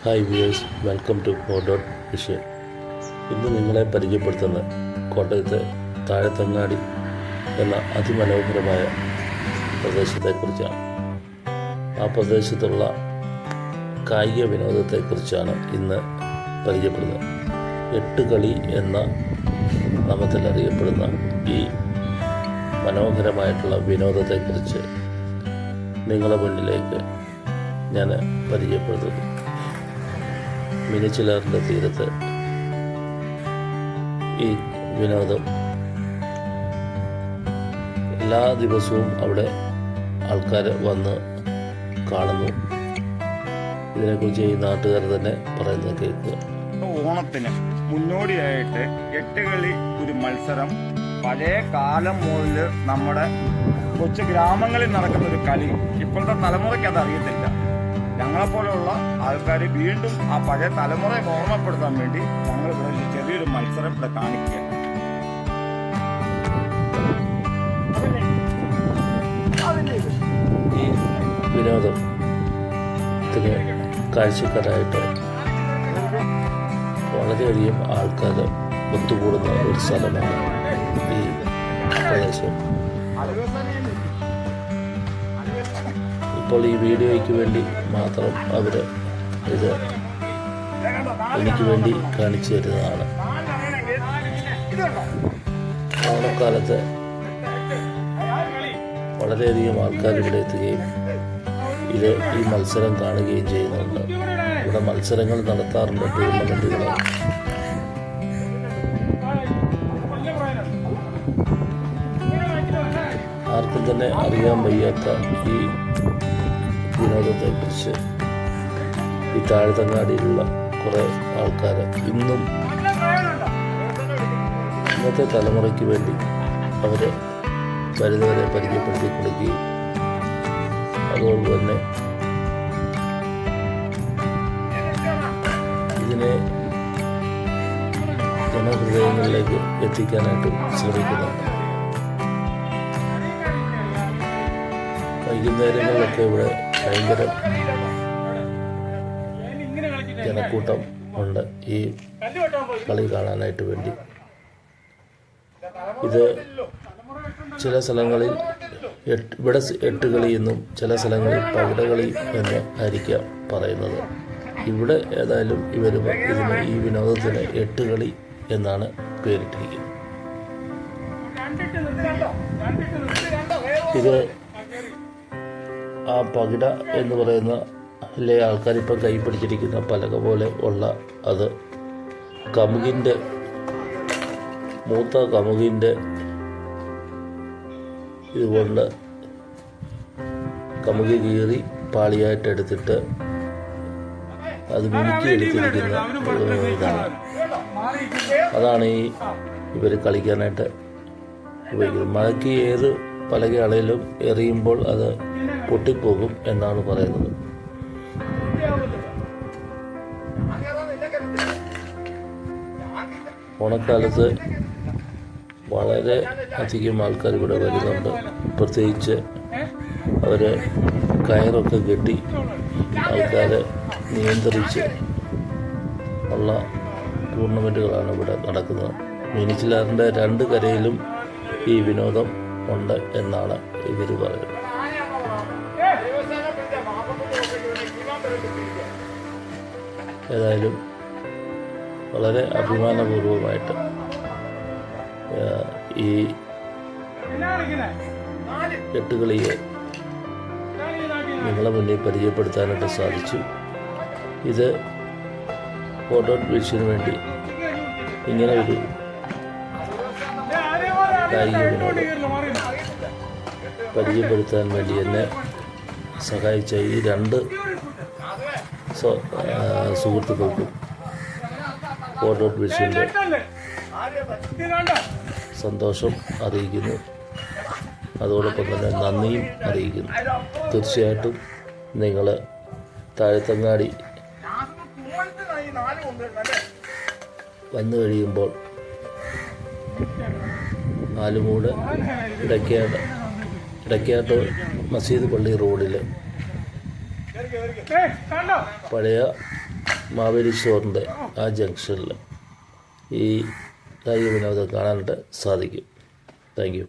Hi viewers, welcome to four dot vision. ഇന്ന് നിങ്ങളെ പരിചയപ്പെടുത്തുന്ന കോട്ടയത്തെ താഴത്തങ്ങാടി എന്ന അതിമനോഹരമായ പ്രദേശത്തെക്കുറിച്ചാണ്. ആ പ്രദേശത്തുള്ള കായിക വിനോദത്തെക്കുറിച്ചാണ് ഇന്ന് പരിചയപ്പെടുന്നത്. എട്ടുകളി എന്ന നാമത്തിൽ അറിയപ്പെടുന്ന ഈ മനോഹരമായിട്ടുള്ള വിനോദത്തെക്കുറിച്ച് നിങ്ങളുടെ മുന്നിലേക്ക് ഞാൻ പരിചയപ്പെടുത്തുന്നു. മിനിച്ചിലാറിൻ്റെ തീരത്ത് ഈ വിനോദം എല്ലാ ദിവസവും അവിടെ ആൾക്കാർ വന്ന് കാണുന്നു. ഇതിനെക്കുറിച്ച് ഈ നാട്ടുകാർ തന്നെ പറയുന്നത് കേൾക്കുക. ഓണത്തിന് മുന്നോടിയായിട്ട് എട്ടുകളി ഒരു മത്സരം പഴയ കാലം മുതൽ നമ്മുടെ കൊച്ചു ഗ്രാമങ്ങളിൽ നടക്കുന്ന ഒരു കളി. ഇപ്പോഴത്തെ തലമുറയ്ക്ക് അത് അറിയത്തില്ല. ഞങ്ങളെപ്പോലുള്ള ആൾക്കാർ വീണ്ടും ആ പഴയ തലമുറയെ ഓർമ്മപ്പെടുത്താൻ വേണ്ടി ഞങ്ങൾ ഇവിടെ ചെറിയൊരു മത്സരം ഇവിടെ കാണിക്കുക. ഈ വിനോദത്തിന് കാഴ്ചക്കാരായിട്ട് വളരെയധികം ആൾക്കാർ ഒത്തുകൂടുന്ന ഒരു സ്ഥലമാണ് ഈ പ്രദേശം. ഇപ്പോൾ ഈ വീഡിയോയ്ക്ക് വേണ്ടി മാത്രം അവർ ഇത് എനിക്ക് വേണ്ടി കാണിച്ചു തരുന്നതാണ്. ഓണക്കാലത്ത് വളരെയധികം ആൾക്കാർ ഇവിടെ എത്തുകയും ഈ മത്സരം കാണുകയും ചെയ്യുന്നുണ്ട്. ഇവിടെ മത്സരങ്ങൾ നടത്താറുണ്ട്, ടൂർണമെൻറ്റുകൾ. ആർക്കും തന്നെ അറിയാൻ വയ്യാത്ത ഈ വിനോദത്തെക്കുറിച്ച് ഈ താഴത്തങ്ങാടിയിലുള്ള കുറേ ആൾക്കാർ ഇന്നും ഇന്നത്തെ തലമുറയ്ക്ക് വേണ്ടി അവർ പരിധിവരെ പരിചയപ്പെടുത്തി കൊടുക്കുകയും അതുകൊണ്ട് തന്നെ ഇതിനെ ജനഹൃദയങ്ങളിലേക്ക് എത്തിക്കാനായിട്ട് ശ്രമിക്കുന്നുണ്ട്. വൈകുന്നേരങ്ങളിലൊക്കെ ഇവിടെ ഭയങ്കര ജനക്കൂട്ടം ഉണ്ട് ഈ കളി കാണാനായിട്ട് വേണ്ടി. ഇത് ചില സ്ഥലങ്ങളിൽ ഇവിടെ എട്ടുകളി എന്നും ചില സ്ഥലങ്ങളിൽ പകിടകളി എന്ന് ആയിരിക്കാം പറയുന്നത്. ഇവിടെ ഏതായാലും ഇതിന് ഈ വിനോദത്തിന് എട്ടുകളി എന്നാണ് പേരിട്ടിരിക്കുന്നത്. ഇത് ആ പകിട എന്ന് പറയുന്ന ആൾക്കാരിപ്പം കൈ പിടിച്ചിരിക്കുന്ന പലക പോലെ ഉള്ള അത് മൂത്ത കമുകിൻ്റെ ഇതുകൊണ്ട് കമുകി കീറി പാളിയായിട്ട് എടുത്തിട്ട് അത് മിനുക്കി എടുത്തിരിക്കുന്ന ഇതാണ്. അതാണ് ഇവർ കളിക്കാനായിട്ട് ഉപയോഗിക്കുന്നത്. മഴയ്ക്ക് ഏത് പലകയാണേലും എറിയുമ്പോൾ അത് പൊട്ടിപ്പോകും എന്നാണ് പറയുന്നത്. ഓണക്കാലത്ത് വളരെ അധികം ആൾക്കാർ ഇവിടെ വരുന്നുണ്ട്. പ്രത്യേകിച്ച് അവർ കയറൊക്കെ കെട്ടി ആൾക്കാരെ നിയന്ത്രിച്ച് ഉള്ള ടൂർണമെൻറ്റുകളാണ് ഇവിടെ നടക്കുന്നത്. മിനിച്ചിലാറിൻ്റെ രണ്ട് കരയിലും ഈ വിനോദം ഉണ്ട് എന്നാണ് ഇവർ പറയുന്നത്. ഏതായാലും വളരെ അഭിമാനപൂർവമായിട്ട് ഈ എട്ടുകളിയെ നിങ്ങളെ മുന്നിൽ പരിചയപ്പെടുത്താനായിട്ട് സാധിച്ചു. ഇത് ഫോർഡോട്ട് വിഷന് വേണ്ടി ഇങ്ങനെ ഒരു കായിക വിനോദം പരിചയപ്പെടുത്താൻ വേണ്ടി എന്നെ സഹായിച്ച ഈ രണ്ട് സുഹൃത്തുക്കൾക്കും ഫോർഡോട്ട് വിഷൻ്റെ സന്തോഷം അറിയിക്കുന്നു. അതോടൊപ്പം തന്നെ നന്ദിയും അറിയിക്കുന്നു. തീർച്ചയായിട്ടും നിങ്ങൾ താഴത്തങ്ങാടി വന്നു കഴിയുമ്പോൾ ആലുമൂട് ഇടയ്ക്കാട്ട് മസീദ് പള്ളി റോഡിൽ പഴയ മാവേലി സ്റ്റോറിൻ്റെ ആ ജംഗ്ഷനിൽ ഈ കായിക വിനോദം കാണാനായിട്ട് സാധിക്കും. Thank you.